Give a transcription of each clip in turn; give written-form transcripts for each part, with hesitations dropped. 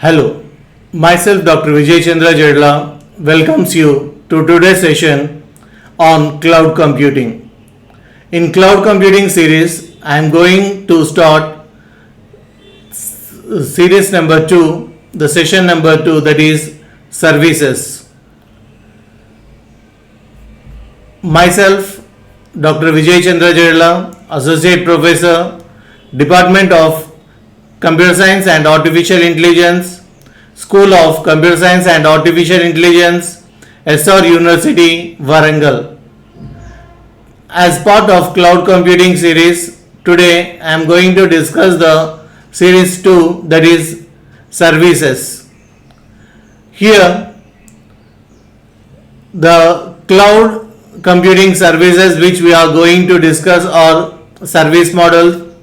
Hello, myself Dr. Vijaya Jadala welcomes you to today's session on cloud computing. In cloud computing series, I am going to start series number 2, the session number 2, that is services. Myself, Dr. Vijaya Jadala, Associate Professor, Department of Computer Science and Artificial Intelligence, School of Computer Science and Artificial Intelligence, SR University, Warangal. As part of cloud computing series, today I am going to discuss the series 2, that is services. Here, the cloud computing services which we are going to discuss are service model,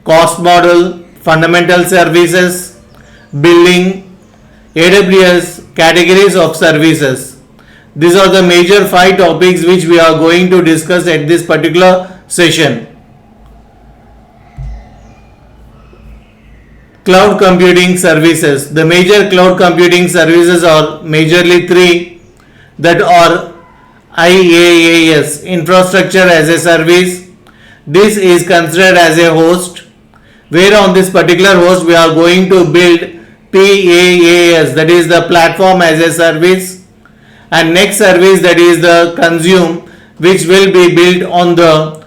cost model, fundamental services, billing, AWS, categories of services. These are the major 5 topics which we are going to discuss at this particular session. Cloud computing services. The major cloud computing services are majorly 3, that are IaaS, infrastructure as a service. This is considered as a host, where on this particular host we are going to build PaaS, that is the platform as a service, and next service, that is the consume, which will be built on the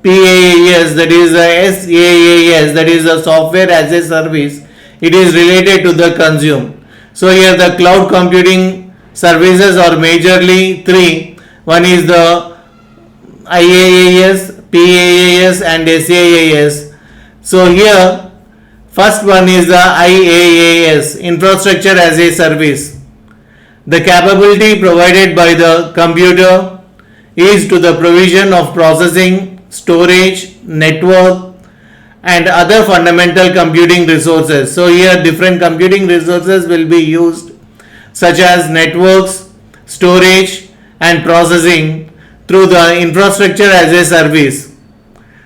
PaaS, that is the SaaS, that is the software as a service. It is related to the consume. So here the cloud computing services are majorly 3. One is the IaaS, PaaS and SaaS. So here first one is the IaaS, infrastructure as a service. The capability provided by the computer is to the provision of processing, storage, network and other fundamental computing resources. So here different computing resources will be used, such as networks, storage and processing through the infrastructure as a service.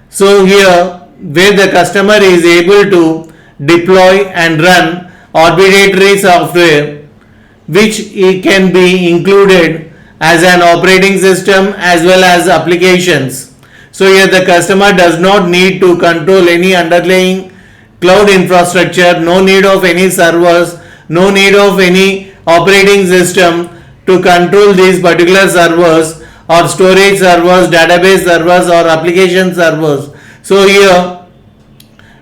So here where the customer is able to deploy and run arbitrary software, which can be included as an operating system as well as applications. So here the customer does not need to control any underlying cloud infrastructure, no need of any servers, no need of any operating system to control these particular servers or storage servers, database servers or application servers. So here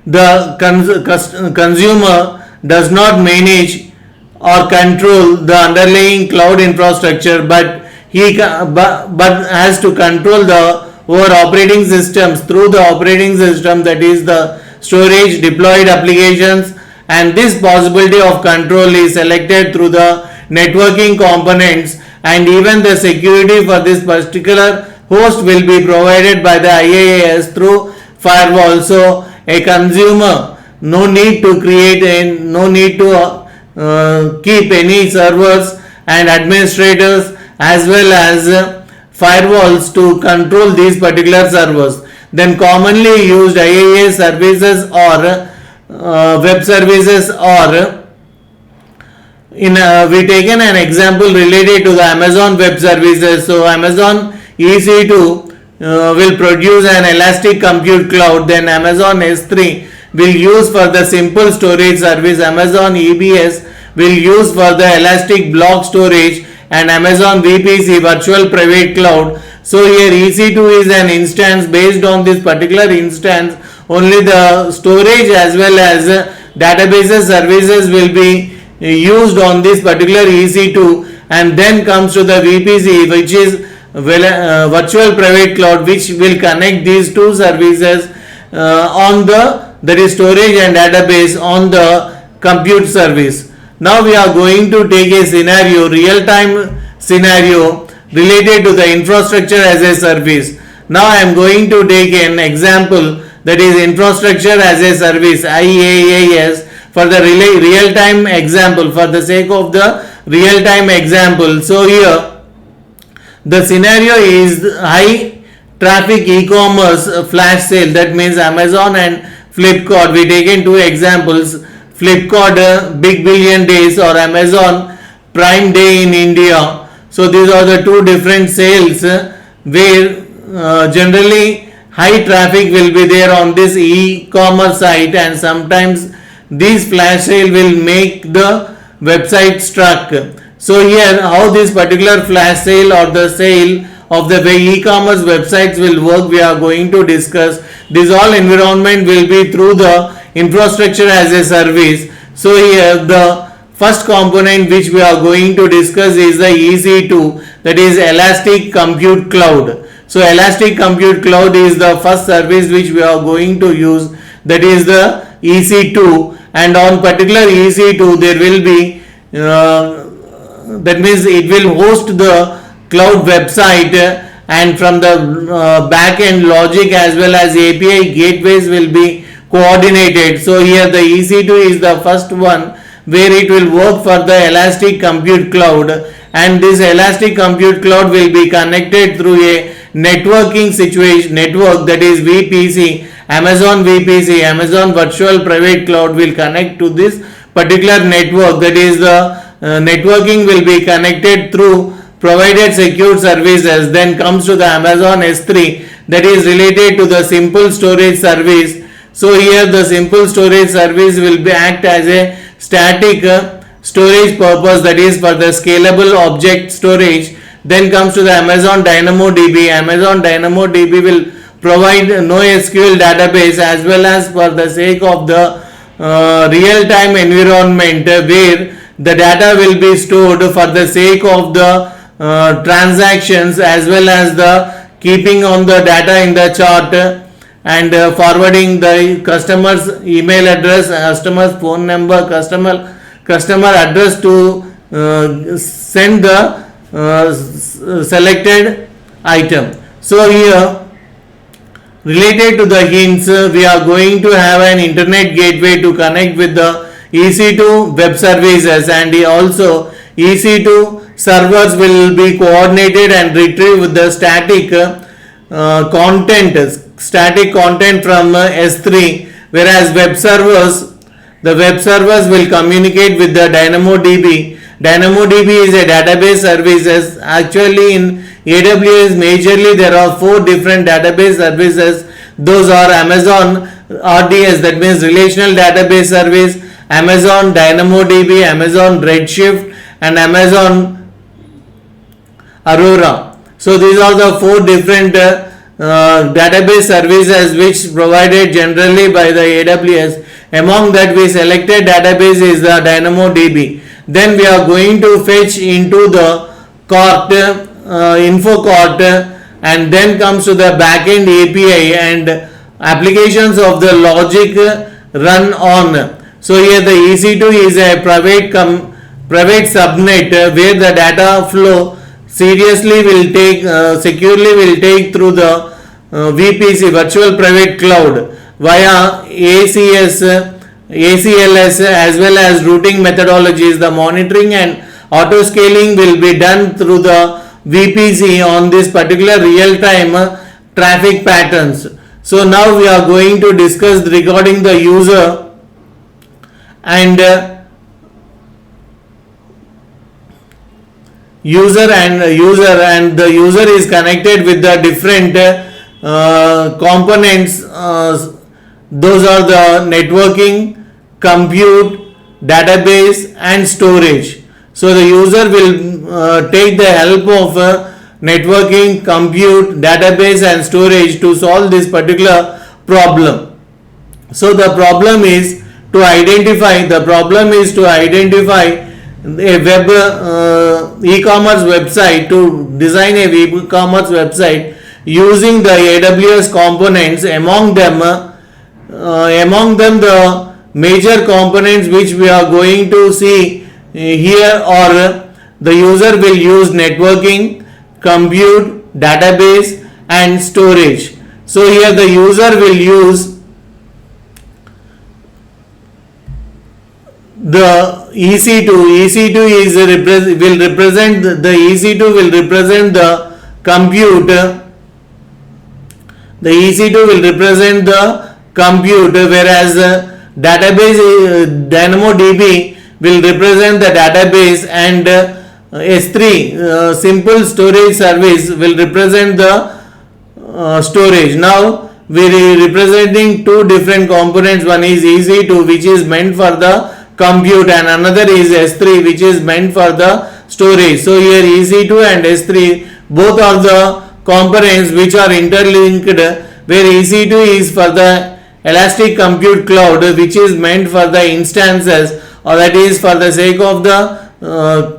the consumer does not manage or control the underlying cloud infrastructure, but has to control the over operating systems through the operating system, that is the storage, deployed applications, and this possibility of control is selected through the networking components, and even the security for this particular host will be provided by the IaaS through firewall. So a consumer no need to create and no need to keep any servers and administrators as well as firewalls to control these particular servers. Then commonly used IaaS services or web services, or we taken an example related to the Amazon Web Services. So Amazon EC2 will produce an elastic compute cloud, then Amazon S3 will use for the simple storage service, Amazon EBS will use for the elastic block storage, and Amazon VPC, virtual private cloud. So here EC2 is an instance. Based on this particular instance, only the storage as well as databases services will be used on this particular EC2, and then comes to the VPC, which is virtual private cloud, which will connect these two services on the, that is storage and database, on the compute service. Now we are going to take a scenario, real time scenario related to the infrastructure as a service. Now I am going to take an example, that is infrastructure as a service, IaaS, for the real time example, for the sake of the real time example. So here the scenario is high traffic e-commerce flash sale, that means Amazon and Flipkart. We taken 2 examples, Flipkart Big Billion Days or Amazon Prime Day in India. So these are the two different sales where generally high traffic will be there on this e-commerce site, and sometimes these flash sale will make the website stuck. So here how this particular flash sale or the sale of the way e-commerce websites will work, we are going to discuss. This all environment will be through the infrastructure as a service. So here the first component which we are going to discuss is the EC2, that is Elastic Compute Cloud. So Elastic Compute Cloud is the first service which we are going to use, that is the EC2, and on particular EC2 there will be that means it will host the cloud website, and from the back end logic as well as API gateways will be coordinated. So here the EC2 is the first one where it will work for the Elastic Compute Cloud, and this Elastic Compute Cloud will be connected through a networking situation network, that is VPC, Amazon VPC, Amazon Virtual Private Cloud will connect to this particular network, that is the networking will be connected through provided secure services. Then comes to the Amazon S3, that is related to the simple storage service. So here the simple storage service will be act as a static storage purpose, that is for the scalable object storage. Then comes to the Amazon DynamoDB. Amazon DynamoDB will provide NoSQL database as well as for the sake of the real-time environment where the data will be stored for the sake of the transactions as well as the keeping on the data in the chart, and forwarding the customer's email address, customer's phone number, customer address to send the selected item. So here related to the hints, we are going to have an internet gateway to connect with the EC2 web services, and also EC2 servers will be coordinated and retrieve the static content from S3, whereas the web servers will communicate with the DynamoDB. DynamoDB is a database services. Actually in AWS majorly there are 4 different database services. Those are Amazon RDS, that means relational database service, Amazon DynamoDB, Amazon Redshift, and Amazon Aurora. So these are the 4 different database services which provided generally by the AWS. Among that we selected database is the DynamoDB. Then we are going to fetch into the cart, info cart, and then comes to the backend API and applications of the logic run on. So here the EC2 is a private subnet where the data flow securely will take through the VPC, Virtual Private Cloud, via ACLS as well as routing methodologies. The monitoring and auto scaling will be done through the VPC on this particular real-time traffic patterns. So now we are going to discuss regarding the user and the user is connected with the different components. Those are the networking, compute, database, and storage. So the user will take the help of networking, compute, database, and storage to solve this particular problem. So the problem is to identify a web e-commerce website, to design a e-commerce website using the AWS components. Among them the major components which we are going to see here are the user will use networking, compute, database, and storage. So here the user will use the EC2 will represent the compute. The EC2 will represent the compute, whereas database DynamoDB will represent the database, and S3 simple storage service will represent the storage. Now we are representing two different components. One is EC2, which is meant for the compute, and another is S3, which is meant for the storage. So here EC2 and S3 both are the components which are interlinked, where EC2 is for the elastic compute cloud, which is meant for the instances, or that is for the sake of the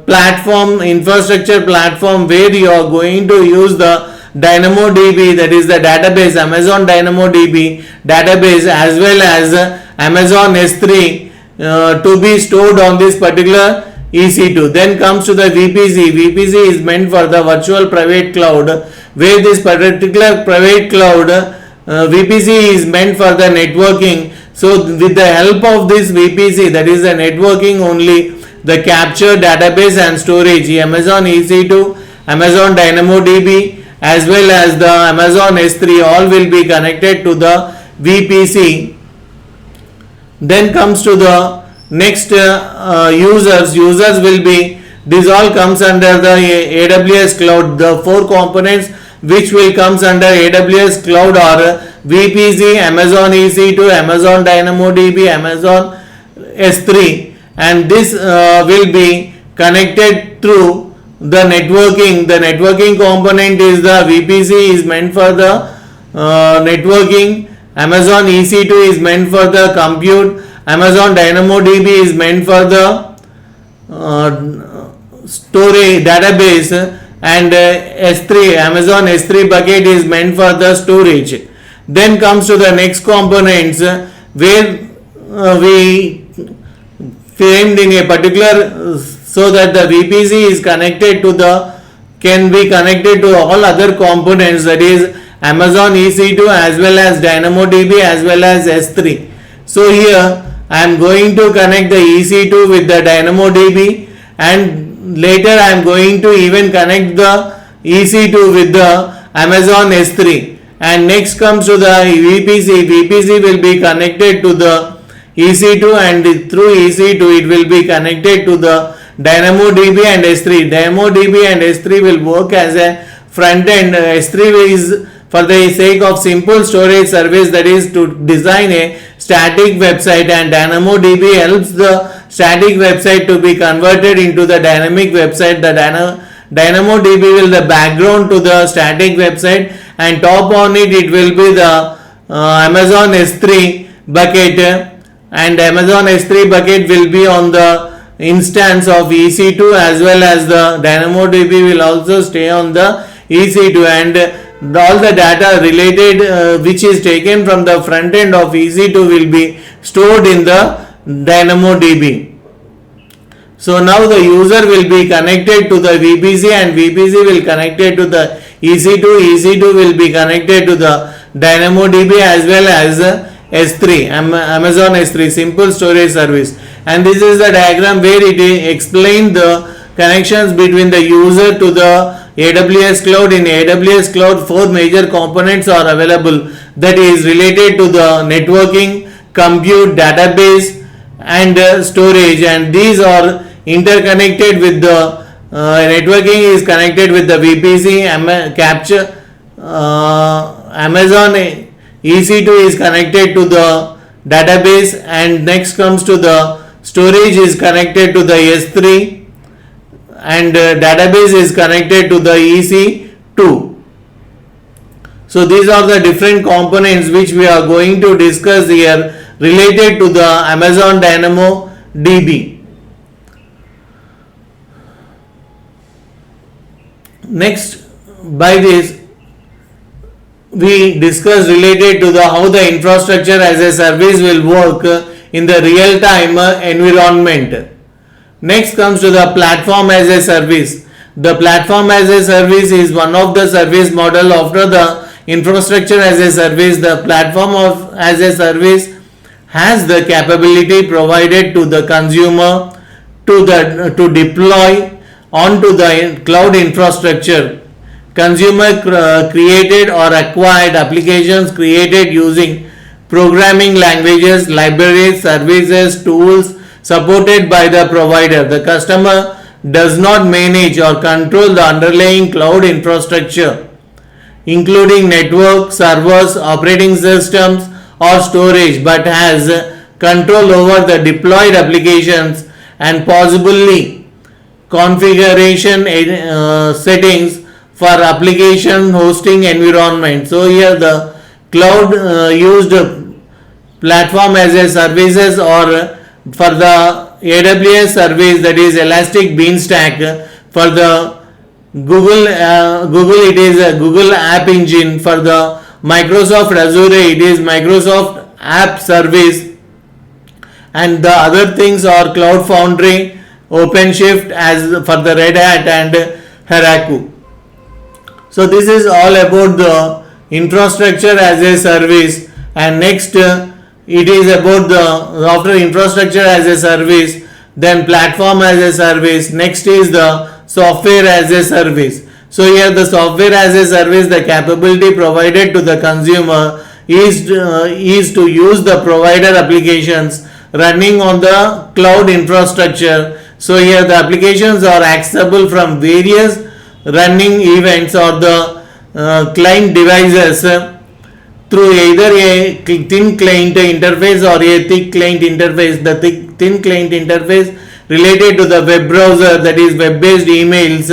platform, infrastructure platform, where you are going to use the DynamoDB, that is the database, Amazon DynamoDB database, as well as Amazon S3 to be stored on this particular EC2. Then comes to the VPC. VPC is meant for the virtual private cloud, where this particular private cloud VPC is meant for the networking. So with the help of this VPC, that is the networking only, the capture, database and storage, Amazon EC2, Amazon DynamoDB, as well as the Amazon S3, all will be connected to the VPC. Then comes to the next users. Users will be, this all comes under the AWS cloud. The four components which will comes under AWS cloud are VPC, Amazon EC2, Amazon DynamoDB, Amazon S3, and this will be connected through the networking. The networking component is the VPC is meant for the networking, Amazon EC2 is meant for the compute, Amazon DynamoDB is meant for the storage database, and S3, Amazon S3 bucket is meant for the storage. Then comes to the next components, where we framed in a particular, so that the VPC is connected to the, can be connected to all other components, that is Amazon EC2 as well as DynamoDB as well as S3. So here I am going to connect the EC2 with the DynamoDB, and later I am going to even connect the EC2 with the Amazon S3. And next comes to the VPC. VPC will be connected to the EC2, and through EC2 it will be connected to the DynamoDB and S3. DynamoDB and S3 will work as a front end. S3 is for the sake of simple storage service, that is to design a static website, and DynamoDB helps the static website to be converted into the dynamic website. The DynamoDB will the background to the static website, and top on it, it will be the Amazon S3 bucket, and Amazon S3 bucket will be on the instance of EC2, as well as the DynamoDB will also stay on the EC2, and all the data related which is taken from the front end of EC2 will be stored in the DynamoDB. So now the user will be connected to the VPC, and VPC will connected to the EC2, EC2 will be connected to the DynamoDB as well as S3, Amazon S3 simple storage service. And this is the diagram where it explains the connections between the user to the AWS cloud. In AWS cloud, four major components are available, that is related to the networking, compute, database and storage, and these are interconnected with the networking is connected with the VPC, capture, Amazon EC2 is connected to the database, and next comes to the storage is connected to the S3, and database is connected to the EC2. So these are the different components which we are going to discuss here related to the Amazon DynamoDB. Next, by this we discuss related to the how the infrastructure as a service will work in the real time environment. Next comes to the platform as a service. The platform as a service is one of the service model after the infrastructure as a service. The platform as a service has the capability provided to the consumer to deploy onto the cloud infrastructure. Consumer created or acquired applications created using programming languages, libraries, services, tools supported by the provider. The customer does not manage or control the underlying cloud infrastructure, including network, servers, operating systems, or storage, but has control over the deployed applications and possibly configuration settings for application hosting environment. So here the cloud used platform as a services, or for the AWS service, that is Elastic Beanstalk. For the Google it is a Google App Engine. For the Microsoft Azure it is Microsoft App Service, and the other things are Cloud Foundry, OpenShift as for the Red Hat, and Heroku. So this is all about the infrastructure as a service. And next it is about the after infrastructure as a service, then platform as a service. Next is the software as a service. So here the software as a service, the capability provided to the consumer is to use the provider applications running on the cloud infrastructure. So here the applications are accessible from various running events or the client devices through either a thin client interface or a thick client interface. The thin client interface related to the web browser, that is web based emails,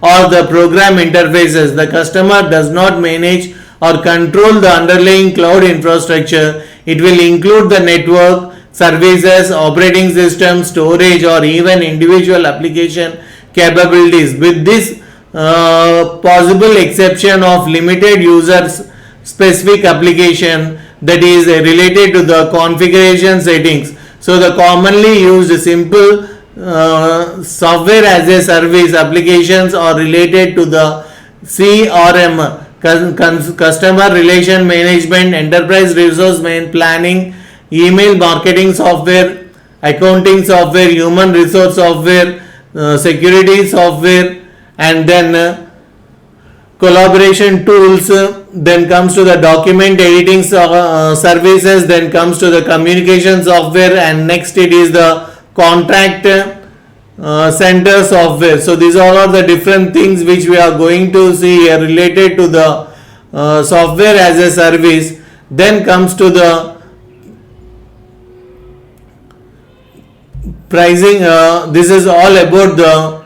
or the program interfaces. The customer does not manage or control the underlying cloud infrastructure. It will include the network, services, operating system, storage, or even individual application capabilities, with this possible exception of limited users specific application, that is related to the configuration settings. So the commonly used simple software as a service applications are related to the CRM, customer relation management, enterprise resource planning, email marketing software, accounting software, human resource software, security software, and then collaboration tools. Then comes to the document editing services, then comes to the communication software, and next it is the contract center software. So these all are the different things which we are going to see here related to the software as a service. Then comes to the pricing. This is all about the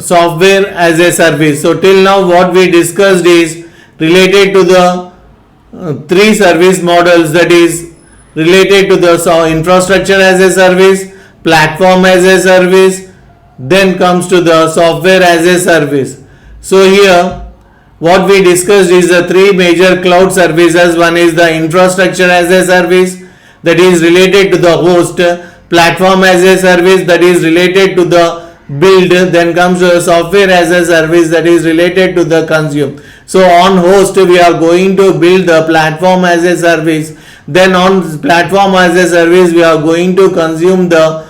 software as a service. So till now what we discussed is related to the three service models, that is related to the infrastructure as a service, platform as a service, then comes to the software as a service. So here what we discussed is the three major cloud services. One is the infrastructure as a service, that is related to the host, platform as a service, that is related to the build, then comes to the software as a service, that is related to the consume. So on host we are going to build the platform as a service, then on platform as a service we are going to consume the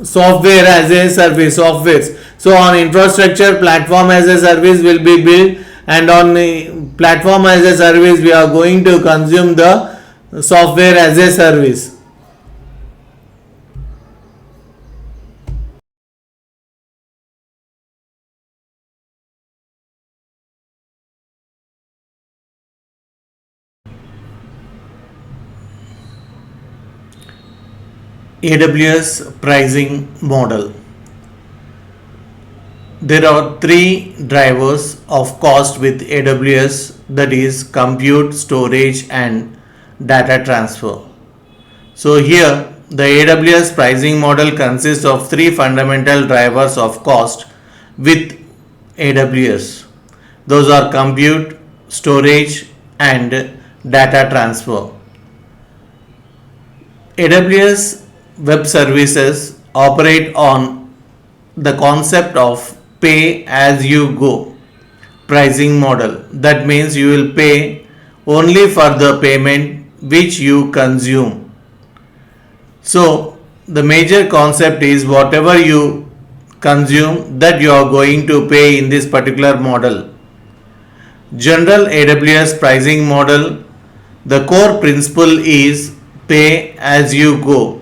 software as a service softwares. So on infrastructure, platform as a service will be built, and on the platform as a service we are going to consume the software as a service. AWS pricing model. There are three drivers of cost with AWS, that is compute, storage, and data transfer. So here the AWS pricing model consists of three fundamental drivers of cost with AWS. Those are compute, storage, and data transfer. AWS web services operate on the concept of pay as you go pricing model. That means you will pay only for the payment which you consume. So the major concept is whatever you consume, that you are going to pay in this particular model. General AWS pricing model The core principle is pay as you go.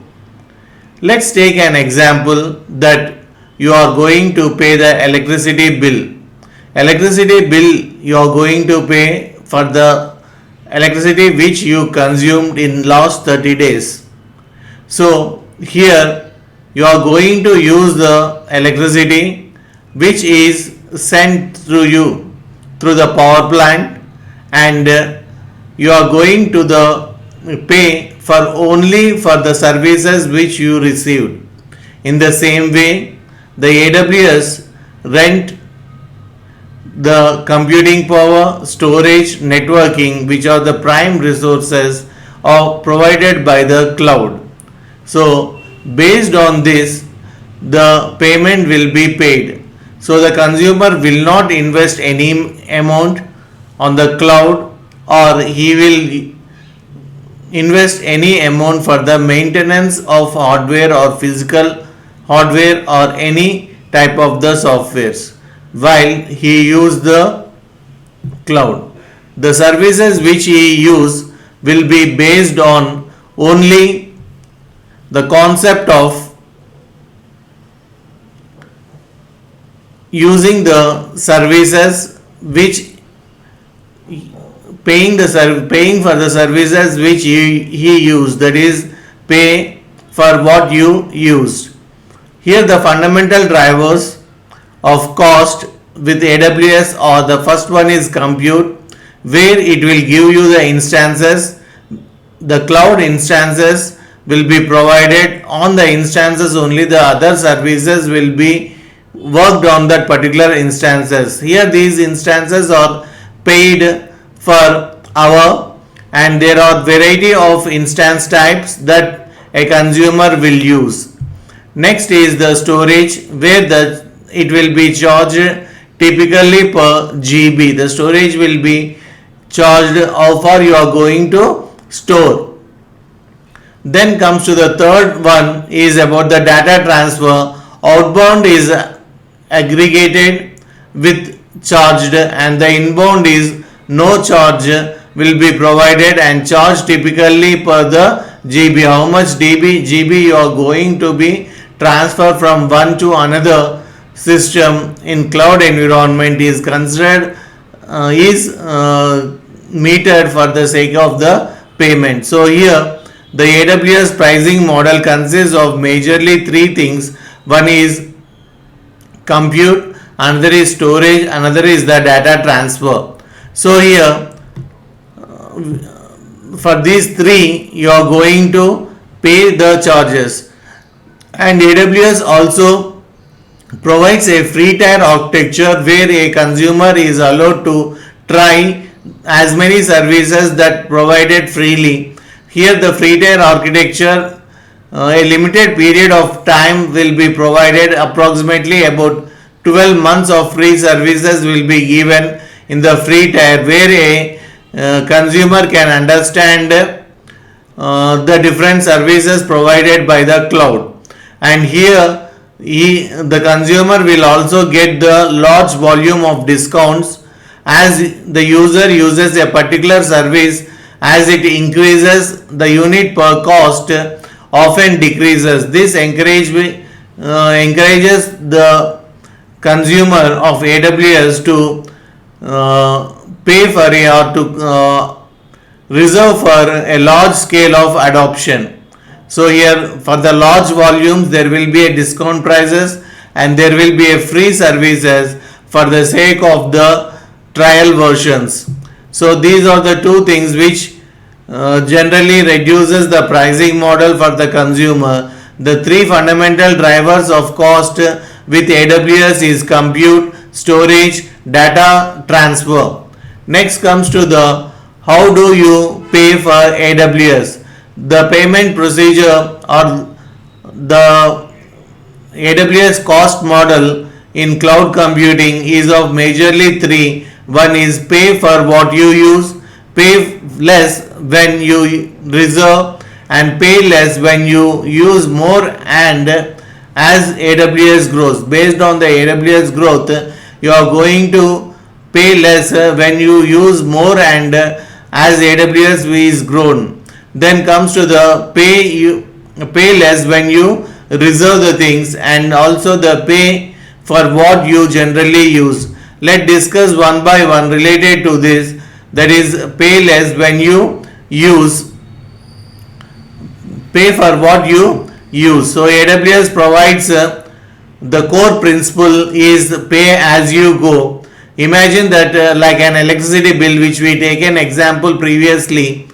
Let's take an example that you are going to pay the electricity bill. Electricity bill you are going to pay for the electricity which you consumed in last 30 days. So here you are going to use the electricity which is sent through you through the power plant, and you are going to the pay for only for the services which you received. In the same way, the AWS rent the computing power, storage, networking, which are the prime resources are provided by the cloud. So based on this, the payment will be paid. So the consumer will not invest any amount on the cloud, or he will invest any amount for the maintenance of hardware or physical hardware or any type of the softwares while he use the cloud. The services which he use will be based on only the concept of using the services which paying for the services which he used, that is pay for what you used. Here the fundamental drivers of cost with AWS are: the first one is compute, where it will give you the instances. The cloud instances will be provided on the instances only, the other services will be worked on that particular instances. Here these instances are paid for hour, and there are variety of instance types that a consumer will use. Next is the storage, where it will be charged typically per GB. The storage will be charged how far you are going to store. Then comes to the third one is about the data transfer. Outbound is aggregated with charged, and the inbound is no charge will be provided and charged typically per the GB. How much GB you are going to be transfer from one to another system in cloud environment is considered metered for the sake of the payment. So here the AWS pricing model consists of majorly three things. One is compute, another is storage, another is the data transfer. So here for these three you are going to pay the charges, and AWS also provides a free tier architecture where a consumer is allowed to try as many services that provided freely. Here the free tier architecture, a limited period of time will be provided, approximately about 12 months of free services will be given in the free tier, where a consumer can understand the different services provided by the cloud. And here the consumer will also get the large volume of discounts as the user uses a particular service. As it increases, the unit per cost often decreases. This encourages the consumer of AWS to pay for or to reserve for a large scale of adoption. So here for the large volumes there will be a discount prices, and there will be a free services for the sake of the trial versions. So these are the two things which generally reduces the pricing model for the consumer. The three fundamental drivers of cost with AWS is compute, storage, data transfer. Next comes to the how do you pay for AWS. The payment procedure or the AWS cost model in cloud computing is of majorly three. One is pay for what you use, pay less when you reserve, and pay less when you use more. And as AWS grows, based on the AWS growth, you are going to pay less when you use more, and as AWS is grown. Then comes to the pay less when you reserve the things, and also the pay for what you generally use. Let's discuss one by one related to this. That is, pay less when you use, pay for what you use. So AWS provides the core principle is pay as you go. Imagine that like an electricity bill, which we take an example previously,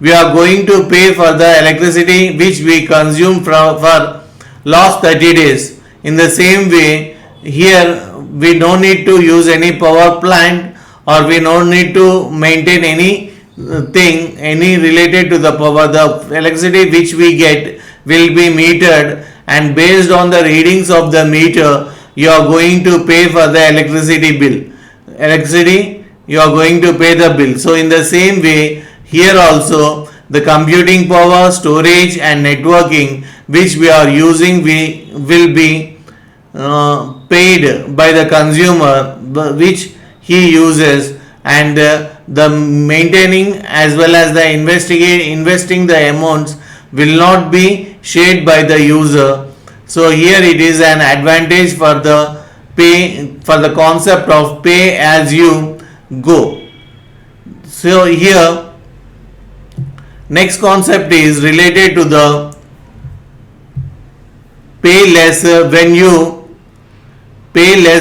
we are going to pay for the electricity which we consume for last 30 days. In the same way, here we don't need to use any power plant, or we don't need to maintain any thing any related to the power. The electricity which we get will be metered, and based on the readings of the meter, you are going to pay for the electricity bill. You are going to pay the bill. So in the same way, here also the computing power, storage and networking which we are using, we will be paid by the consumer which he uses, and the maintaining as well as the investing the amounts will not be shared by the user. So here it is an advantage for the concept of pay as you go. So here next concept is related to the pay less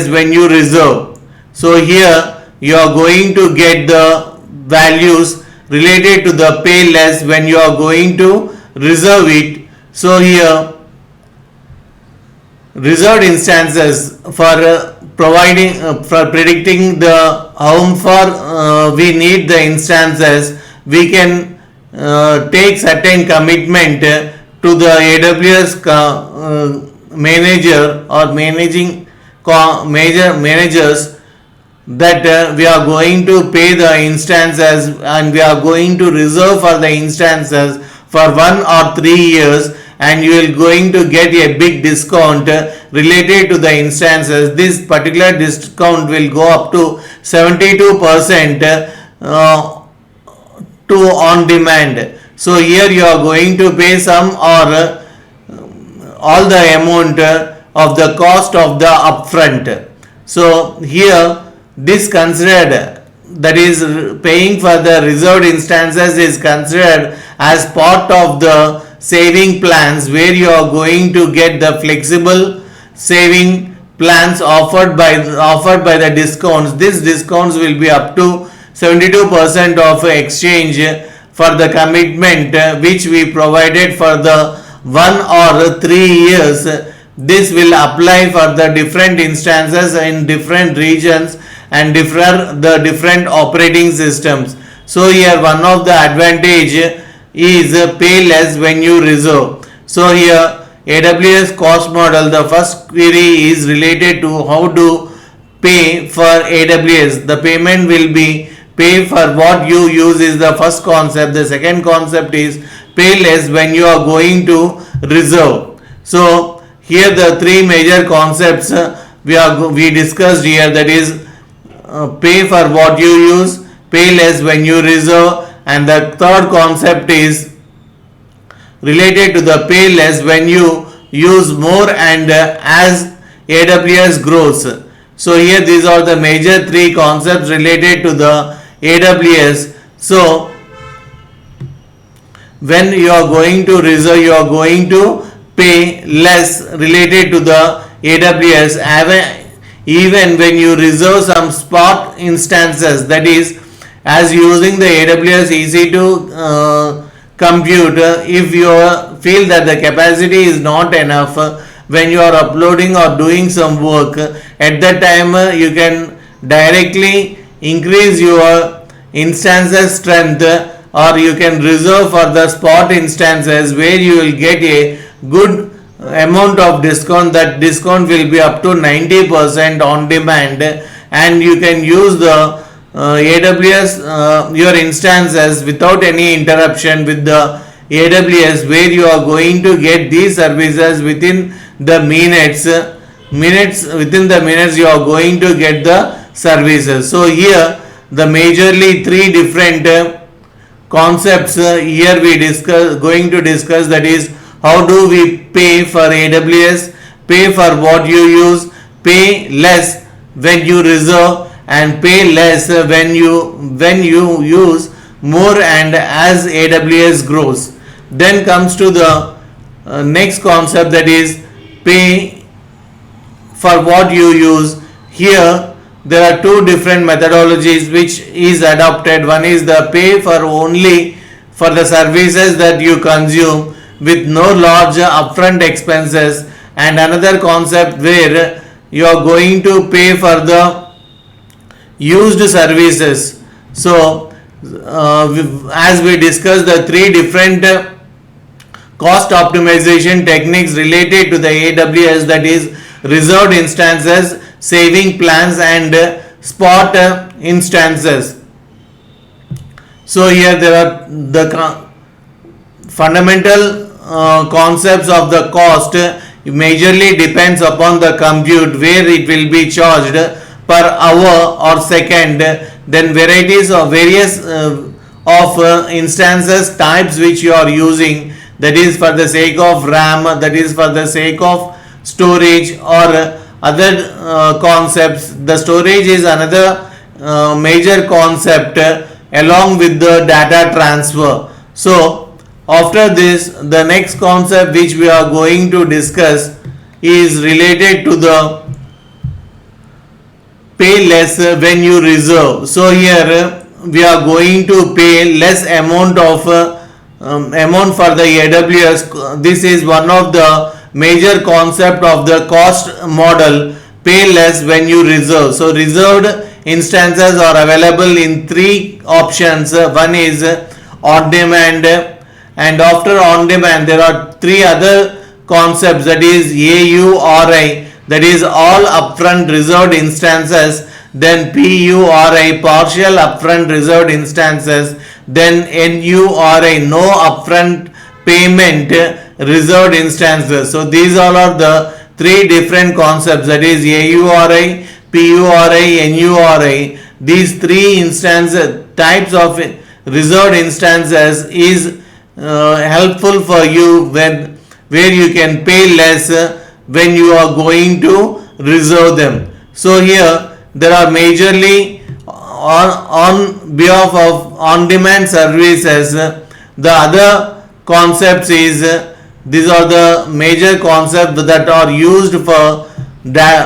when you reserve. So here you are going to get the values related to the pay less when you are going to reserve it. So here reserved instances for for predicting the how far we need the instances, we can take certain commitment to the AWS manager or managers, that we are going to pay the instances and we are going to reserve for the instances for 1 or 3 years, and you are going to get a big discount related to the instances. This particular discount will go up to 72% to on demand. So here you are going to pay some or all the amount of the cost of the upfront. So here this considered, that is paying for the reserved instances, is considered as part of the saving plans, where you are going to get the flexible saving plans offered by the discounts. These discounts will be up to 72% of exchange for the commitment which we provided for the 1 or 3 years. This will apply for the different instances in different regions and the different operating systems. So here one of the advantage is pay less when you reserve. So here AWS cost model, the first query is related to how to pay for AWS. The payment will be pay for what you use is the first concept. The second concept is pay less when you are going to reserve. So here the three major concepts we discussed here, that is pay for what you use, pay less when you reserve, and the third concept is related to the pay less when you use more and as AWS grows. So here these are the major three concepts related to the AWS. So when you are going to reserve, you are going to pay less related to the AWS. Even when you reserve some spot instances, that is as using the AWS EC2 compute, if you feel that the capacity is not enough when you are uploading or doing some work, at that time you can directly increase your instances strength, or you can reserve for the spot instances where you will get a good amount of discount. That discount will be up to 90% on demand, and you can use the AWS your instances without any interruption with the AWS, where you are going to get these services within the minutes you are going to get the services. So here the majorly three different concepts here we going to discuss, that is how do we pay for AWS, pay for what you use, pay less when you reserve, and pay less when you use more and as AWS grows. Then comes to the next concept, that is pay for what you use. Here there are two different methodologies which is adopted. One is the pay for only for the services that you consume with no large upfront expenses, and another concept where you are going to pay for the used services. So as we discussed the three different cost optimization techniques related to the AWS, that is reserved instances, saving plans, and spot instances. So here there are the fundamental concepts of the cost majorly depends upon the compute where it will be charged per hour or second, then varieties of various instances types which you are using, that is for the sake of RAM, that is for the sake of storage or other concepts. The storage is another major concept along with the data transfer. So after this, the next concept which we are going to discuss is related to the pay less when you reserve. So here we are going to pay less amount of amount for the AWS. This is one of the major concept of the cost model, pay less when you reserve. So reserved instances are available in three options. One is on demand, and after on demand there are three other concepts, that is AURI, that is all upfront reserved instances, then PURI, partial upfront reserved instances, then NURI, no upfront payment reserved instances. So these all are the three different concepts, that is AURI, PURI, NURI. These three types of reserved instances is helpful for you where you can pay less when you are going to reserve them. So here there are majorly on behalf of on-demand services. The other concepts is these are the major concepts that are used for the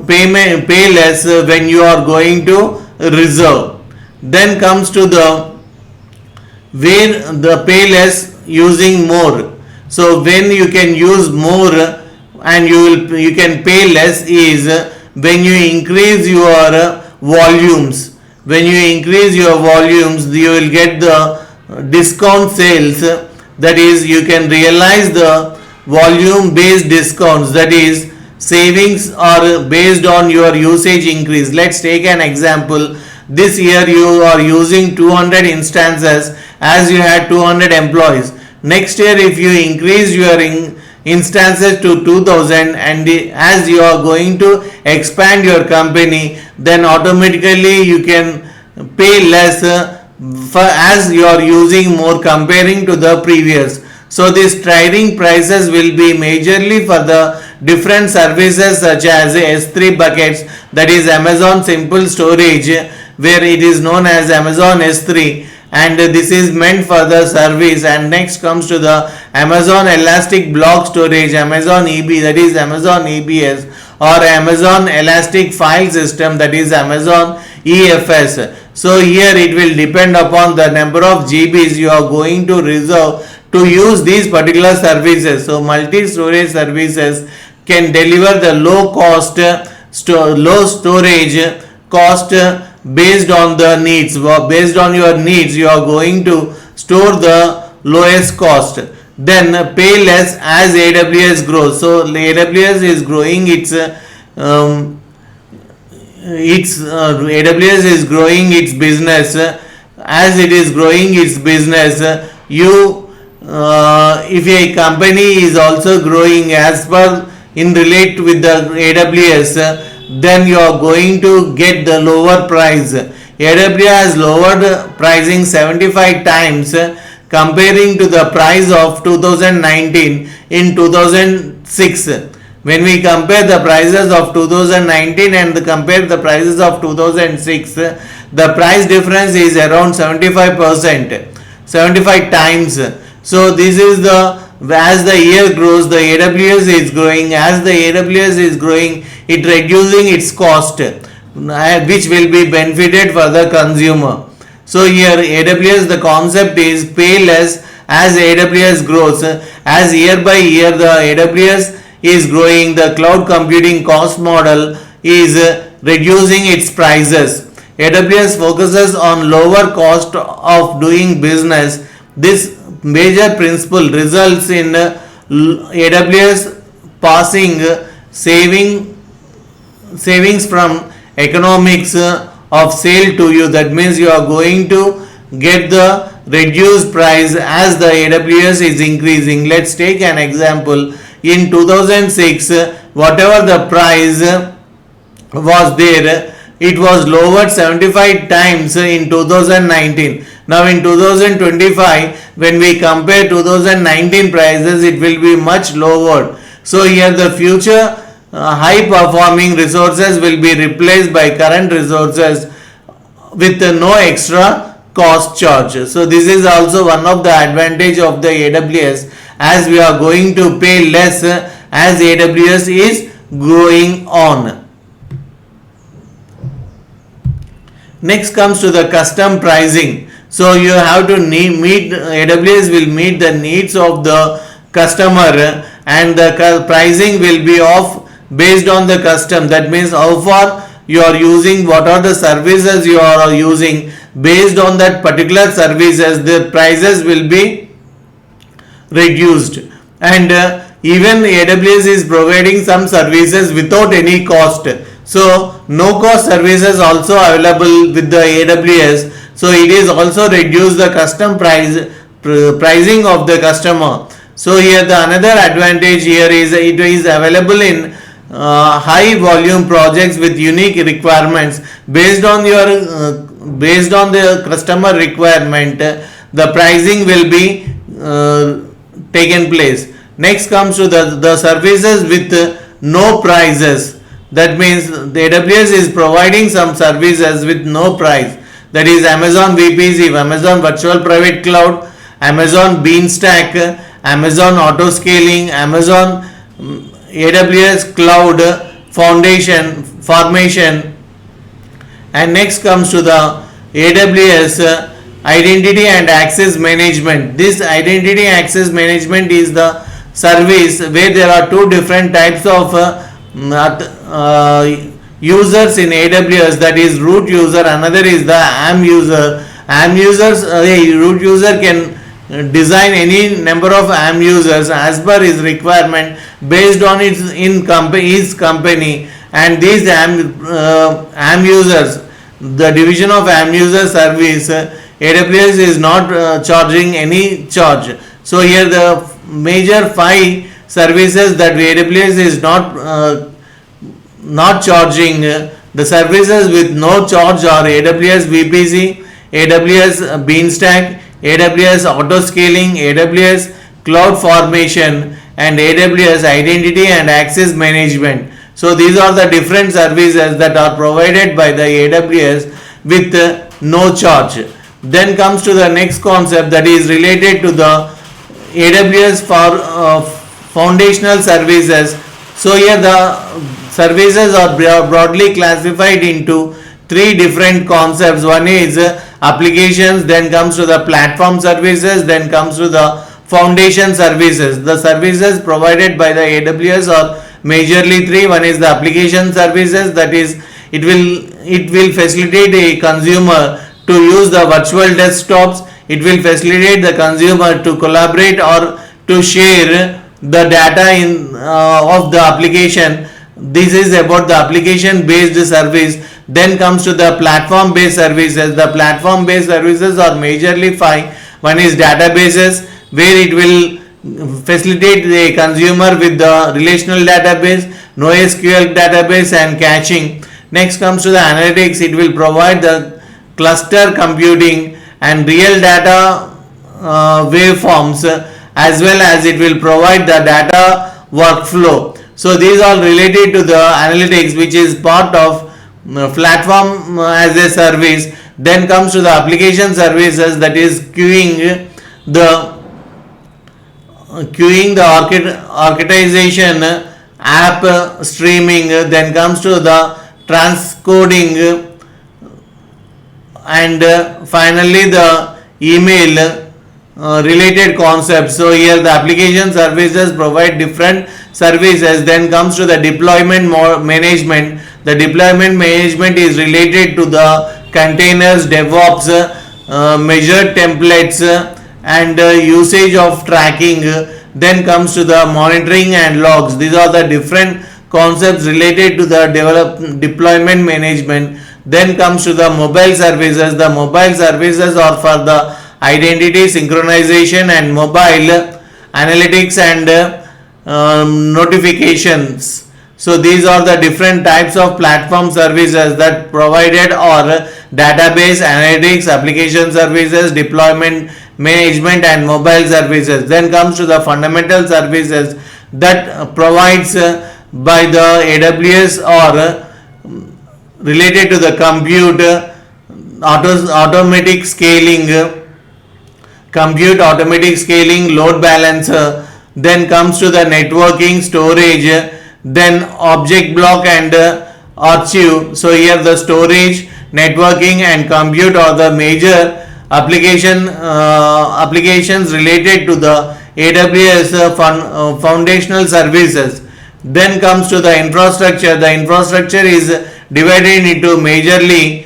pay less when you are going to reserve. Then comes to the where the pay less using more. So when you can use more and you can pay less is when you increase your volumes. When you increase your volumes, you will get the discount sales, that is you can realize the volume based discounts, that is savings are based on your usage increase. Let's take an example. This year you are using 200 instances as you had 200 employees. Next year if you increase your instances to 2000 and as you are going to expand your company, then automatically you can pay less as you are using more comparing to the previous. So these trading prices will be majorly for the different services such as S3 buckets, that is Amazon Simple Storage, where it is known as Amazon S3, and this is meant for the service. And next comes to the Amazon Elastic Block Storage, Amazon EB, that is Amazon EBS, or Amazon Elastic File System, that is Amazon EFS. So here it will depend upon the number of GBs you are going to reserve to use these particular services. So multi-storage services can deliver the low cost, low storage cost based on the needs. Based on your needs, you are going to store the lowest cost. Then pay less as AWS grows. So AWS is growing AWS is growing its business. As it is growing its business, if a company is also growing as per in relate with the AWS, then you are going to get the lower price. AWS has lowered pricing 75 times comparing to the price of 2019 in 2006. When we compare the prices of 2019 and compare the prices of 2006, the price difference is around 75%, 75 times. So this is the, as the year grows, the AWS is growing. As the AWS is growing, it reducing its cost, which will be benefited for the consumer. So here AWS, the concept is pay less as AWS grows. As year by year the AWS is growing, the cloud computing cost model is reducing its prices. AWS focuses on lower cost of doing business. This major principle results in AWS passing savings from economics of sale to you. That means you are going to get the reduced price as the AWS is increasing. Let's take an example. In 2006, whatever the price was there, it was lowered 75 times in 2019. Now in 2025, when we compare 2019 prices, it will be much lower. So here the future high performing resources will be replaced by current resources with no extra cost charge. So this is also one of the advantage of the AWS, as we are going to pay less as AWS is growing on. Next comes to the custom pricing. So you have to meet, AWS will meet the needs of the customer, and the pricing will be off based on the custom. That means how far you are using, what are the services you are using. Based on that particular services, the prices will be reduced. And even AWS is providing some services without any cost. So no cost services also available with the AWS. So it is also reduce the custom pricing of the customer. So here the another advantage here is it is available in high volume projects with unique requirements. Based on the customer requirement, the pricing will be taken place. Next comes to the services with no prices. That means the AWS is providing some services with no price. That is Amazon VPC, Amazon Virtual Private Cloud, Amazon Beanstack, Amazon Auto Scaling, Amazon AWS Cloud Formation. And next comes to the AWS Identity and Access Management. This Identity Access Management is the service where there are two different types of users in AWS, that is root user, another is the AM user. Root user can design any number of AM users as per his requirement based on his company, and these AM users, the division of AM user service, AWS is not charging any charge. So here the major 5 services that AWS is not charging, the services with no charge are AWS VPC, AWS Beanstack, AWS Auto Scaling, AWS Cloud Formation, and AWS Identity and Access Management. So these are the different services that are provided by the AWS with no charge. Then comes to the next concept that is related to the AWS for foundational services. So here the services are broadly classified into 3 different concepts. One is applications, then comes to the platform services, then comes to the foundation services. The services provided by the AWS are majorly 3. One is the application services, that is it will facilitate a consumer to use the virtual desktops. It will facilitate the consumer to collaborate or to share the data of the application. This is about the application based service. Then comes to the platform based services. The platform based services are majorly 5. One is databases, where it will facilitate the consumer with the relational database, NoSQL database and caching. Next comes to the analytics. It will provide the cluster computing and real data waveforms, as well as it will provide the data workflow. So these are related to the analytics, which is part of platform as a service. Then comes to the application services, that is queuing the architectization, app streaming. Then comes to the transcoding, and finally the email related concepts. So here the application services provide different services. Then comes to the deployment management. The deployment management is related to the containers, DevOps, measured templates, and usage of tracking. Then comes to the monitoring and logs. These are the different concepts related to the deployment management. Then comes to the mobile services. The mobile services are for the identity synchronization and mobile analytics and notifications. So these are the different types of platform services that provided, or database, analytics, application services, deployment management, and mobile services. Then comes to the fundamental services that provides by the AWS, or related to the compute, automatic scaling, load balancer. Then comes to the networking, storage, then object block and archive. So here the storage, networking, and compute are the major applications related to the AWS foundational services. Then comes to the infrastructure. The infrastructure is divided into majorly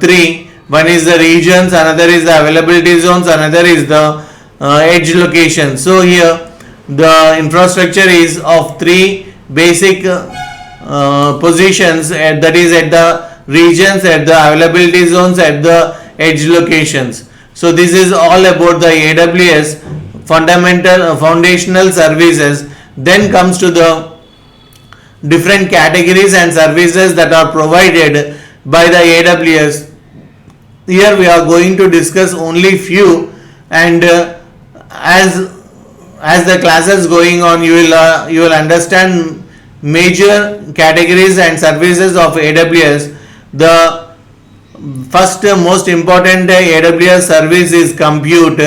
three. One is the regions, another is the availability zones, another is the edge location. So here the infrastructure is of three basic positions, that is at the regions, at the availability zones, at the edge locations. So this is all about the AWS foundational services. Then comes to the different categories and services that are provided by the AWS. Here we are going to discuss only few, and as the classes going on, you will understand major categories and services of AWS. The first most important AWS service is compute,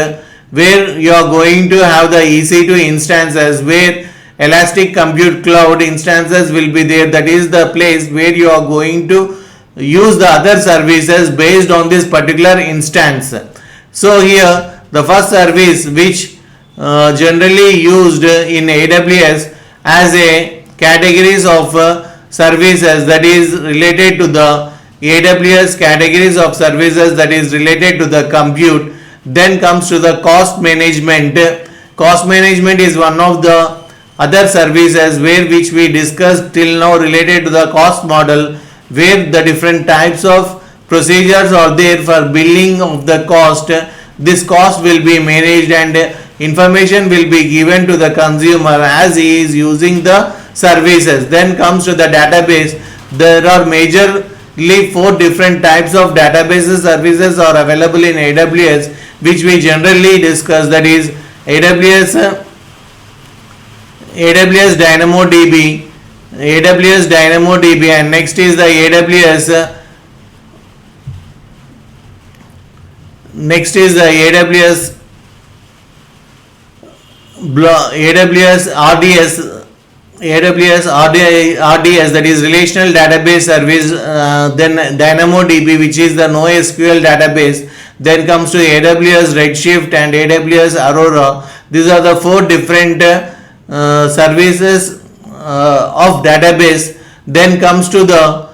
where you are going to have the EC2 instances, where Elastic Compute Cloud instances will be there. That is the place where you are going to use the other services based on this particular instance. So here the first service which generally used in AWS as a categories of services, that is related to the AWS categories of services, that is related to the compute. Then comes to the cost management. Cost management is one of the other services which we discussed till now, related to the cost model, where the different types of procedures are there for billing of the cost. This cost will be managed and information will be given to the consumer as he is using the services. Then comes to the database. There are majorly 4 different types of databases services are available in AWS, which we generally discuss, that is AWS DynamoDB, and next is the AWS RDS, that is relational database service. Then DynamoDB, which is the NoSQL database. Then comes to AWS Redshift and AWS Aurora. These are the 4 different services of database. Then comes to the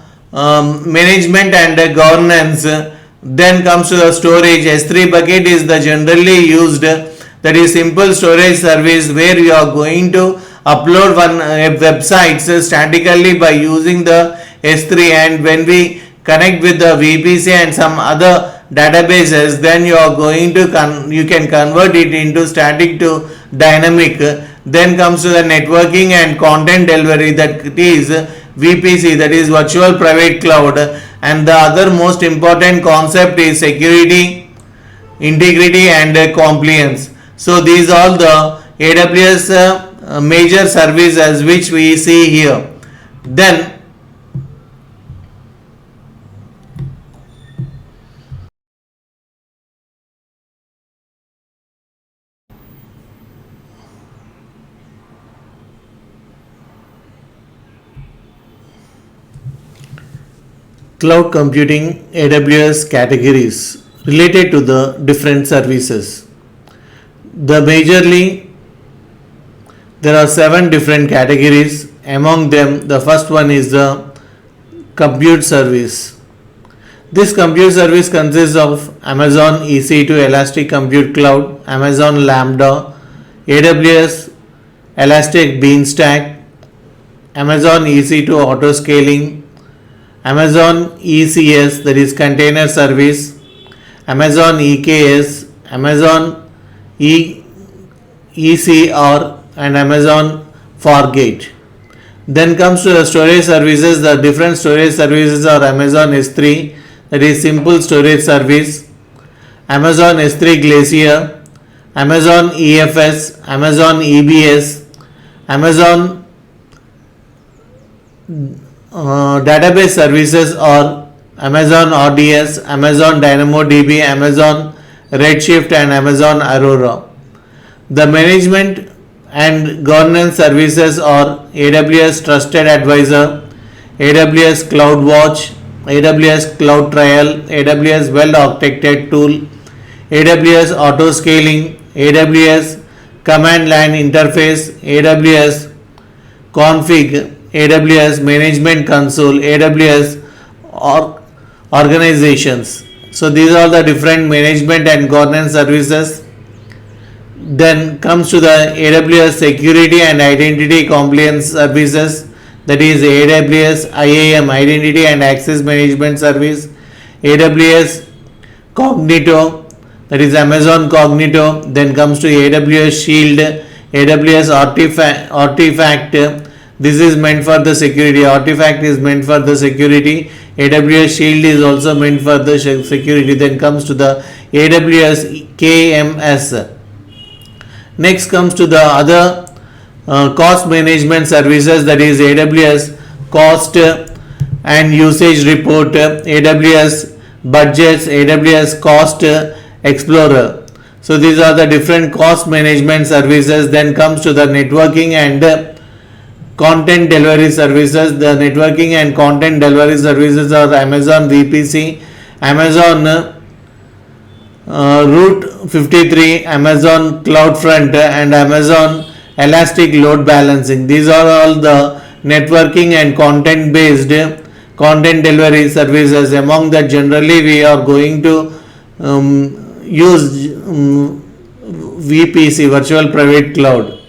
management and governance. Then comes to the storage. S3 bucket is the generally used, that is simple storage service, where you are going to upload one websites statically by using the S3, and when we connect with the VPC and some other databases, then you are going to you can convert it into static to dynamic. Then comes to the networking and content delivery, that is VPC, that is virtual private cloud, and the other most important concept is security, integrity and compliance. So these are the AWS major services which we see here. Then cloud computing AWS categories related to the different services. The majorly there are 7 different categories. Among them, the first one is the compute service. This compute service consists of Amazon EC2 Elastic Compute Cloud, Amazon Lambda, AWS Elastic Beanstalk, Amazon EC2 Auto Scaling, Amazon ECS, that is Container Service, Amazon EKS, Amazon ECR and Amazon Fargate. Then comes to the storage services. The different storage services are Amazon S3, that is Simple Storage Service, Amazon S3 Glacier, Amazon EFS, Amazon EBS, Amazon database services or Amazon RDS, Amazon DynamoDB, Amazon Redshift and Amazon Aurora. The management and governance services are AWS Trusted Advisor, AWS CloudWatch, AWS Cloud Trial, AWS Well Architected Tool, AWS Auto Scaling, AWS Command Line Interface, AWS Config, AWS Management Console, AWS Organizations. So these are the different management and governance services. Then comes to the AWS Security and Identity Compliance Services, that is AWS IAM Identity and Access Management Service, AWS Cognito, that is Amazon Cognito. Then comes to AWS Shield, AWS Artifact. This is meant for the security. Artifact is meant for the security. AWS Shield is also meant for the security. Then comes to the AWS KMS. Next comes to the other cost management services, that is AWS Cost and Usage Report, AWS Budgets, AWS Cost Explorer. So these are the different cost management services. Then comes to the networking and content delivery services. The networking and content delivery services are Amazon VPC, Amazon Route 53, Amazon CloudFront and Amazon Elastic Load Balancing. These are all the networking and content based content delivery services. Among that, generally we are going to use VPC, Virtual Private Cloud.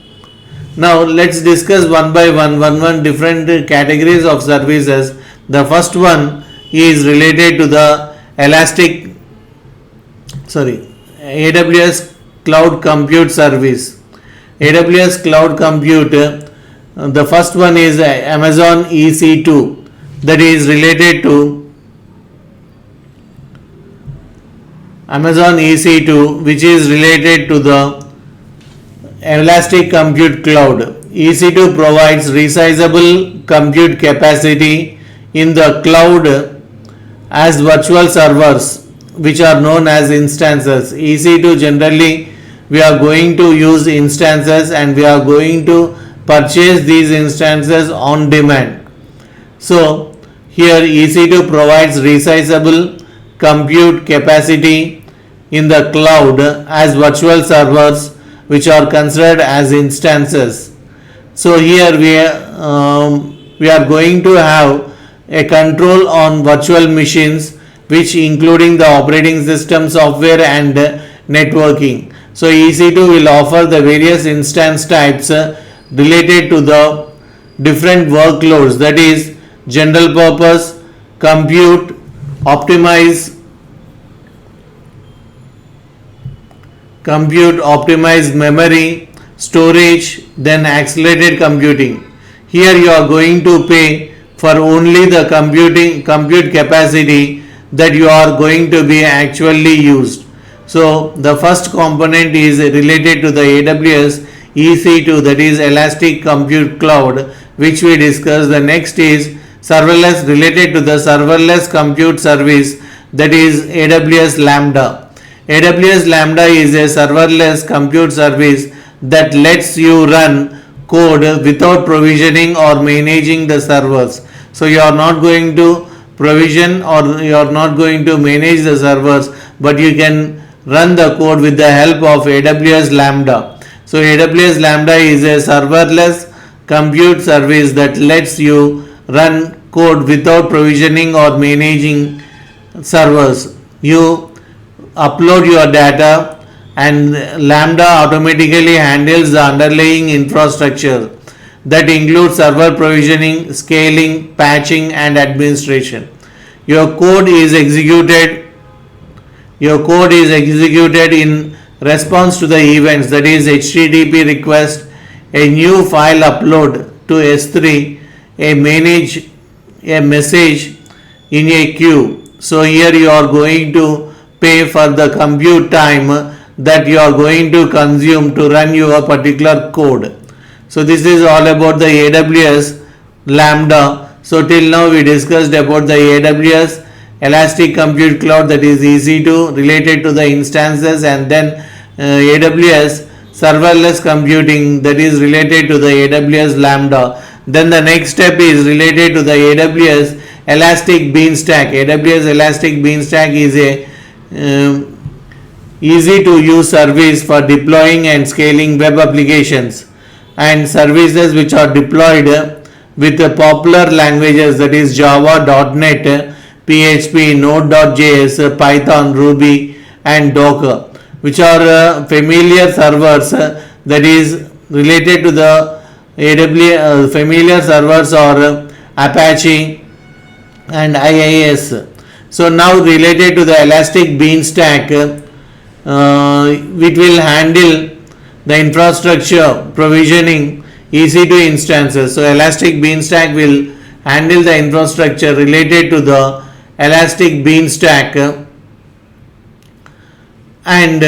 Now let's discuss one by one different categories of services. The first one is related to the AWS Cloud Compute Service. AWS Cloud Compute, the first one is Amazon EC2, that is related to Amazon EC2, which is related to the Elastic Compute Cloud. EC2 provides resizable compute capacity in the cloud as virtual servers, which are known as instances. EC2 generally we are going to use instances and we are going to purchase these instances on demand. So here EC2 provides resizable compute capacity in the cloud as virtual servers, which are considered as instances. So here we are going to have a control on virtual machines, which including the operating system, software and networking. So EC2 will offer the various instance types related to the different workloads, that is general purpose, compute, optimized memory, storage, then accelerated computing. Here you are going to pay for only the compute capacity that you are going to be actually used. So the first component is related to the AWS EC2, that is Elastic Compute Cloud, which we discussed. The next is serverless, related to the serverless compute service, that is AWS Lambda. AWS Lambda is a serverless compute service that lets you run code without provisioning or managing the servers. So you are not going to provision or you are not going to manage the servers, but you can run the code with the help of AWS Lambda. So AWS Lambda is a serverless compute service that lets you run code without provisioning or managing servers. You upload your data and Lambda automatically handles the underlying infrastructure that includes server provisioning, scaling, patching and administration. Your code is executed in response to the events, that is HTTP request, a new file upload to S3, a message in a queue. So here you are going to pay for the compute time that you are going to consume to run your particular code. So this is all about the AWS Lambda. So till now we discussed about the AWS Elastic Compute Cloud, that is EC2, related to the instances, and then AWS serverless computing, that is related to the AWS Lambda. Then the next step is related to the AWS Elastic Beanstalk. AWS Elastic Beanstalk is a easy to use service for deploying and scaling web applications and services which are deployed with the popular languages, that is Java, .NET, PHP, Node.js, Python, Ruby and Docker, which are familiar servers, that is related to the AWS familiar servers or Apache and IaaS. So now related to the Elastic Beanstalk, it will handle the infrastructure provisioning EC2 instances. So Elastic Beanstalk will handle the infrastructure related to the Elastic Beanstalk, and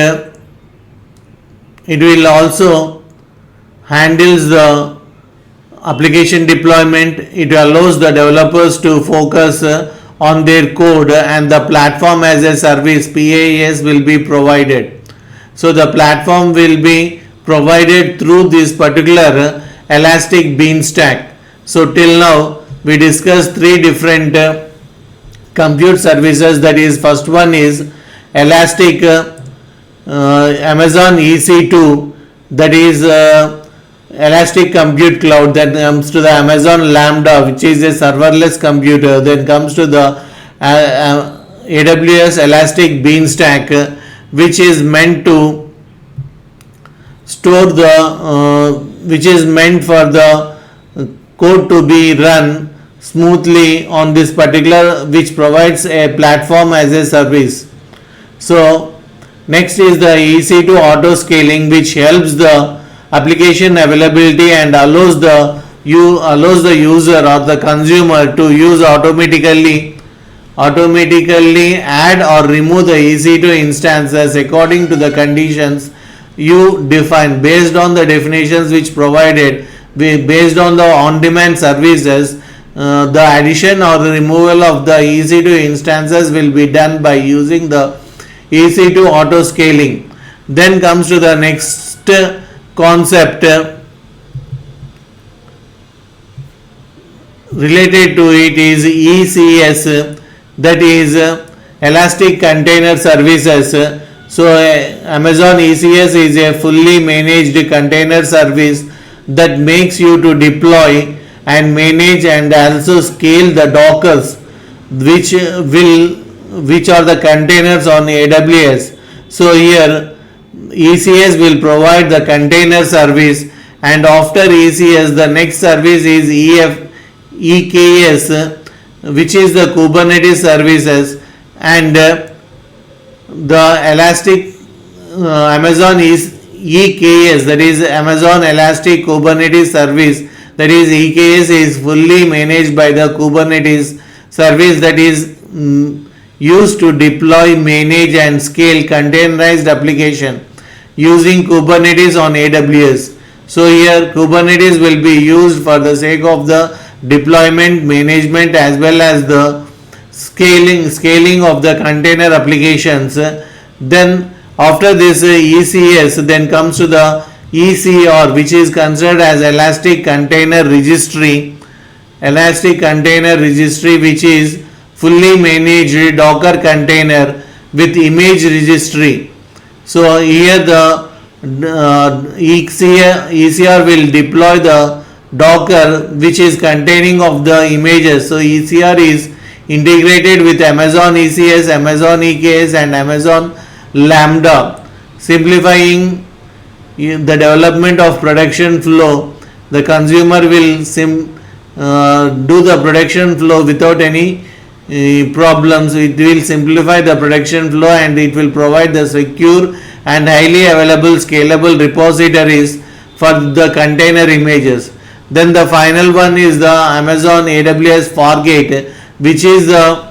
it will also handles the application deployment. It allows the developers to focus on their code, and the platform as a service, PaaS, will be provided. So the platform will be provided through this particular Elastic Beanstalk. So till now we discussed three different compute services, that is first one is Elastic Amazon EC2, that is Elastic Compute Cloud. Then comes to the Amazon Lambda, which is a serverless computer. Then comes to the AWS Elastic Beanstalk, which is meant to store which is meant for the code to be run smoothly on this particular, which provides a platform as a service. So next is the EC2 auto scaling, which helps the application availability and allows the user or the consumer to use automatically add or remove the EC2 instances according to the conditions you define, based on the definitions which provided based on the on-demand services. The addition or the removal of the EC2 instances will be done by using the EC2 auto scaling. Then comes to the next concept related to it is ECS, that is Elastic Container Services. So Amazon ECS is a fully managed container service that makes you to deploy and manage and also scale the Dockers, which are the containers on AWS. So here ECS will provide the container service, and after ECS the next service is EKS, which is the Kubernetes services, and the Elastic Amazon is EKS, that is Amazon Elastic Kubernetes Service, that is EKS, is fully managed by the Kubernetes service that is used to deploy, manage and scale containerized application using Kubernetes on AWS. So here Kubernetes will be used for the sake of the deployment, management as well as the scaling of the container applications. Then after this ECS, then comes to the ECR, which is considered as Elastic Container Registry. Elastic Container Registry, which is fully managed Docker container with image registry. So here the ECR will deploy the Docker which is containing of the images. So ECR is integrated with Amazon ECS, Amazon EKS and Amazon Lambda, simplifying the development of production flow. The consumer will do the production flow without any problems. It will simplify the production flow and it will provide the secure and highly available scalable repositories for the container images. Then the final one is the Amazon AWS Fargate, which is the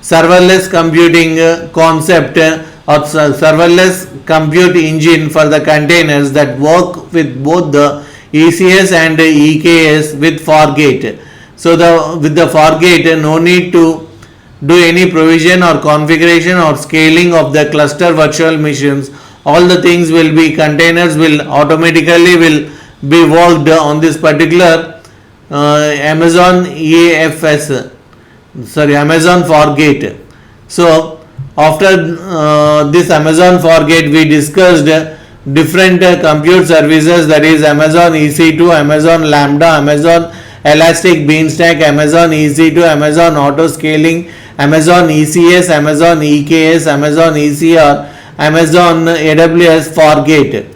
serverless computing concept or serverless compute engine for the containers that work with both the ECS and EKS with Fargate. So with the Fargate, no need to do any provision or configuration or scaling of the cluster virtual machines. All the things will be, containers will automatically will be worked on this particular Amazon Amazon Fargate. So after this Amazon Fargate, we discussed different compute services, that is Amazon EC2, Amazon Lambda, Amazon Elastic Beanstalk, Amazon EC2, Amazon Auto Scaling, Amazon ECS, Amazon EKS, Amazon ECR, Amazon AWS Fargate.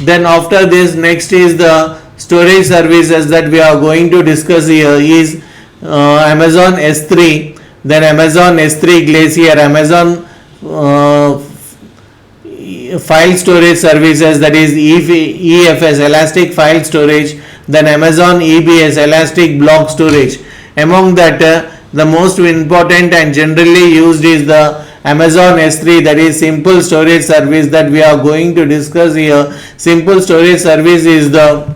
Then after this, next is the storage services that we are going to discuss here is Amazon S3, then Amazon S3 Glacier, Amazon file storage services, that is EFS, Elastic File Storage, then Amazon EBS, Elastic Block Storage. Among that, the most important and generally used is the Amazon S3, that is Simple Storage Service that we are going to discuss here. Simple Storage Service is the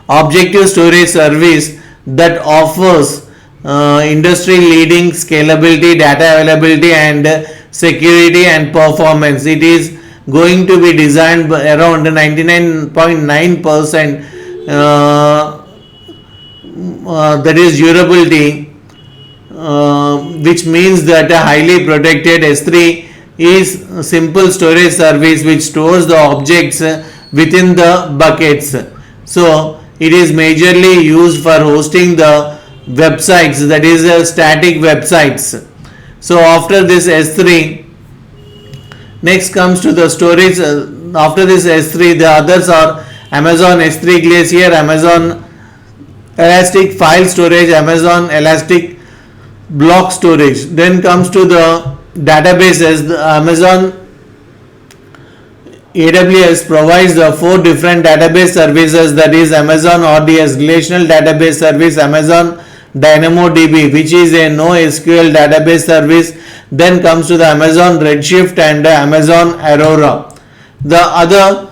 objective storage service that offers industry leading scalability, data availability and security and performance. It is going to be designed around 99.9% that is durability, which means that a highly protected S3 is a simple storage service which stores the objects within the buckets. So it is majorly used for hosting the websites, that is static websites. So after this S3, next comes to the storage. After this S3, the others are Amazon S3 Glacier, Amazon Elastic File Storage, Amazon Elastic Block Storage. Then comes to the databases. The Amazon AWS provides the 4 different database services, that is Amazon RDS Relational Database Service, Amazon DynamoDB, which is a NoSQL database service. Then comes to the Amazon Redshift and Amazon Aurora. The other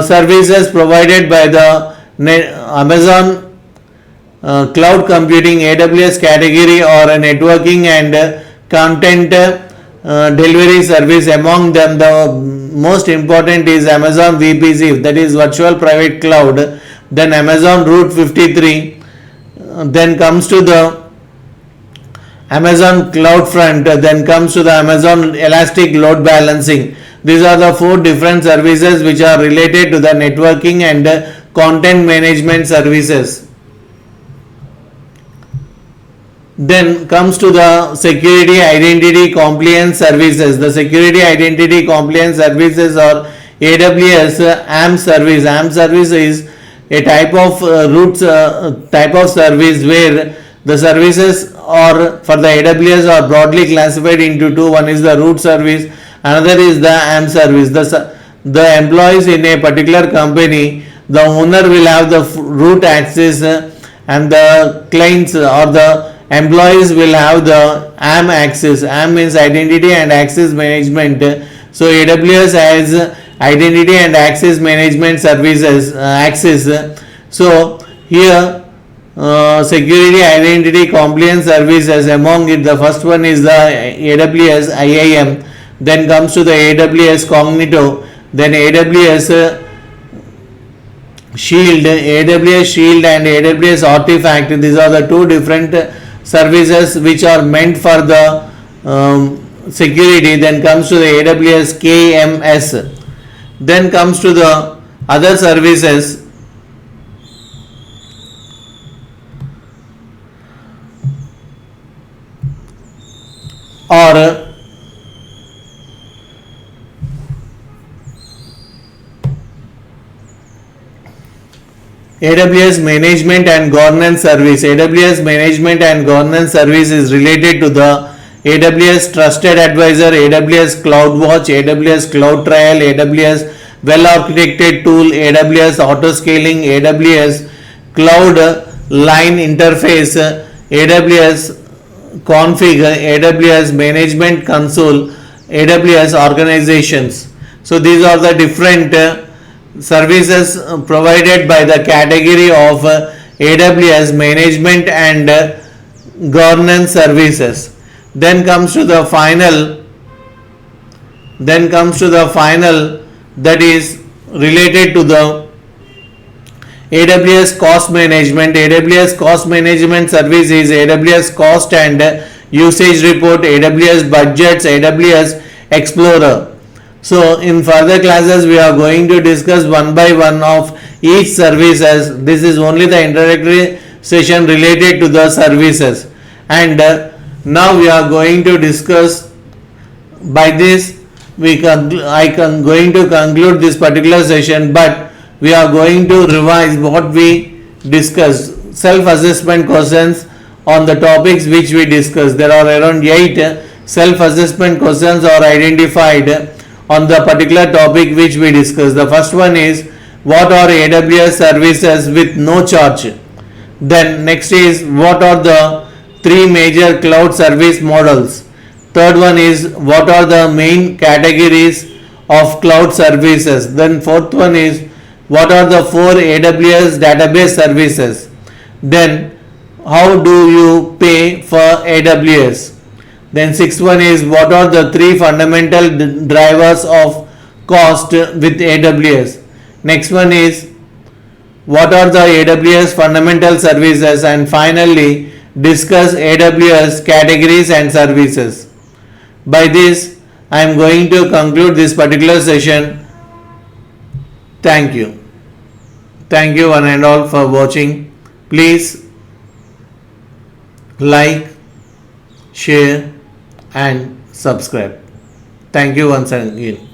services provided by the Amazon cloud computing AWS category or a networking and content delivery service. Among them, the most important is Amazon VPC, that is Virtual Private Cloud. Then Amazon Route 53. Then comes to the Amazon CloudFront. Then comes to the Amazon Elastic Load Balancing. These are the 4 different services which are related to the networking and content management services. Then comes to the security identity compliance services. The security identity compliance services are AWS AMP service. AMP service is a type of type of service where the services are for the AWS are broadly classified into 2. One is the root service, another is the AMP service. The employees in a particular company the owner will have the root access, and the clients or the employees will have the AM access. AM means identity and access management. So AWS has identity and access management services access. So here security, identity, compliance services, among it the first one is the AWS IAM, then comes to the AWS Cognito, then AWS Shield, AWS Shield and AWS Artifact. These are the two different services which are meant for the security. Then comes to the AWS KMS. Then comes to the other services. Or AWS Management and Governance Service. AWS Management and Governance Service is related to the AWS Trusted Advisor, AWS CloudWatch, AWS Cloud Trial, AWS Well Architected Tool, AWS Autoscaling, AWS Cloud Line Interface, AWS Config, AWS Management Console, AWS Organizations. So these are the different services provided by the category of AWS Management and Governance Services. Then comes to the final that is related to the AWS Cost Management. AWS Cost Management Service is AWS Cost and Usage Report, AWS Budgets, AWS Explorer. So in further classes we are going to discuss one by one of each services. This is only the introductory session related to the services, and now we are going to discuss. By this I can going to conclude this particular session, but we are going to revise what we discussed. Self-assessment questions on the topics which we discussed. There are around 8 self-assessment questions are identified on the particular topic which we discussed. The first one is, what are AWS services with no charge? Then next is, what are the 3 major cloud service models? Third one is, what are the main categories of cloud services? Then fourth one is, what are the 4 AWS database services? Then how do you pay for AWS? Then sixth one is, what are the 3 fundamental drivers of cost with AWS? Next one is, what are the AWS fundamental services? And finally discuss AWS categories and services. By this I am going to conclude this particular session. Thank you. Thank you one and all for watching. Please like, share and subscribe. Thank you once again.